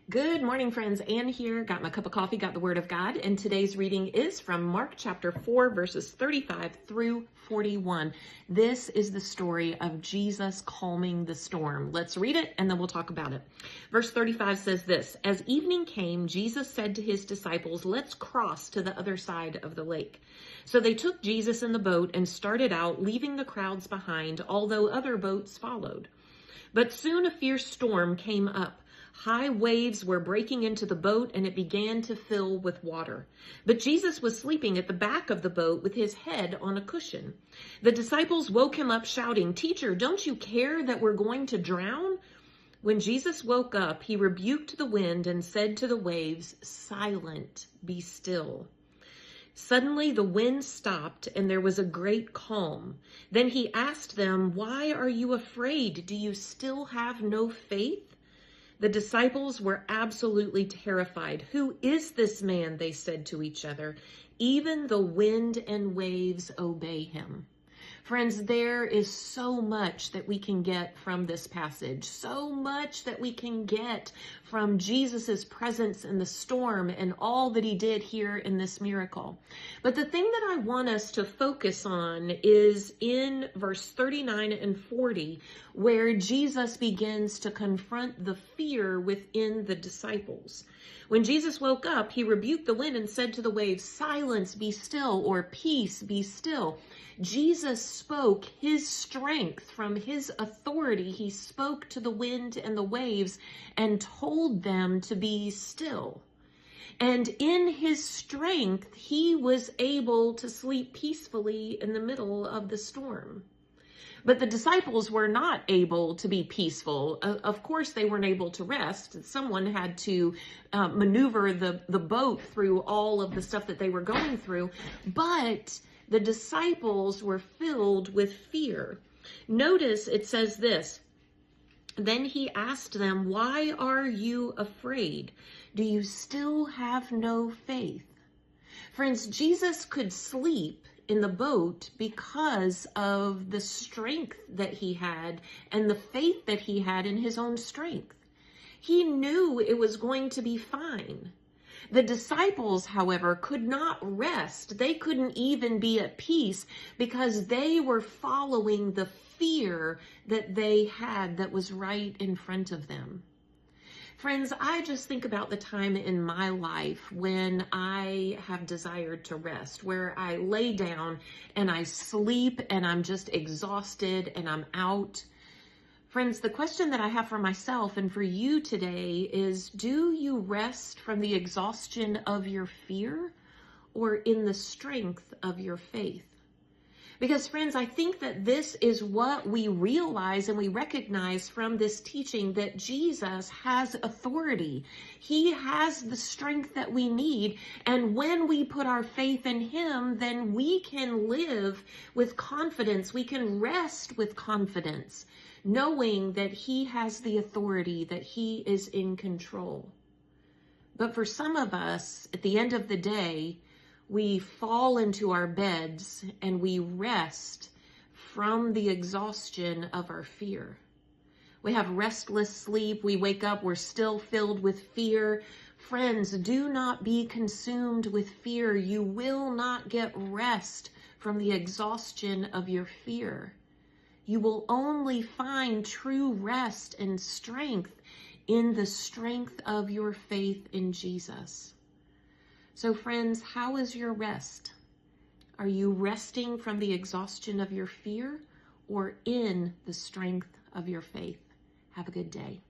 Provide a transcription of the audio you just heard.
Good morning, friends. Ann here. Got my cup of coffee, got the Word of God, and today's reading is from Mark chapter 4, verses 35 through 41. This is the story of Jesus calming the storm. Let's read it, and then we'll talk about it. Verse 35 says this: As evening came, Jesus said to his disciples, "Let's cross to the other side of the lake." So they took Jesus in the boat and started out, leaving the crowds behind, although other boats followed. But soon a fierce storm came up. High waves were breaking into the boat, and it began to fill with water. But Jesus was sleeping at the back of the boat with his head on a cushion. The disciples woke him up shouting, "Teacher, don't you care that we're going to drown?" When Jesus woke up, he rebuked the wind and said to the waves, "Silent, be still." Suddenly the wind stopped and there was a great calm. Then he asked them, "Why are you afraid? Do you still have no faith?" The disciples were absolutely terrified. "Who is this man?" they said to each other. "Even the wind and waves obey him." Friends, there is so much that we can get from this passage, so much that we can get from Jesus's presence in the storm and all that he did here in this miracle. But the thing that I want us to focus on is in verse 39 and 40, where Jesus begins to confront the fear within the disciples. When Jesus woke up, he rebuked the wind and said to the waves, "Silence, be still," or "Peace, be still." Jesus spoke his strength from his authority. He spoke to the wind and the waves and told them to be still. And in his strength, he was able to sleep peacefully in the middle of the storm. But the disciples were not able to be peaceful. Of course, they weren't able to rest. Someone had to maneuver the boat through all of the stuff that they were going through. But the disciples were filled with fear. Notice it says this: Then he asked them, "Why are you afraid? Do you still have no faith?" Friends, Jesus could sleep in the boat because of the strength that he had and the faith that he had in his own strength. He knew it was going to be fine. The disciples, however, could not rest. They couldn't even be at peace because they were following the fear that they had that was right in front of them. Friends, I just think about the time in my life when I have desired to rest, where I lay down and I sleep and I'm just exhausted and I'm out. Friends, the question that I have for myself and for you today is, do you rest from the exhaustion of your fear or in the strength of your faith? Because, friends, I think that this is what we realize and we recognize from this teaching, that Jesus has authority. He has the strength that we need. And when we put our faith in him, then we can live with confidence. We can rest with confidence, knowing that he has the authority, that he is in control. But for some of us, at the end of the day, we fall into our beds and we rest from the exhaustion of our fear. We have restless sleep. We wake up, we're still filled with fear. Friends, do not be consumed with fear. You will not get rest from the exhaustion of your fear. You will only find true rest and strength in the strength of your faith in Jesus. So friends, how is your rest? Are you resting from the exhaustion of your fear or in the strength of your faith? Have a good day.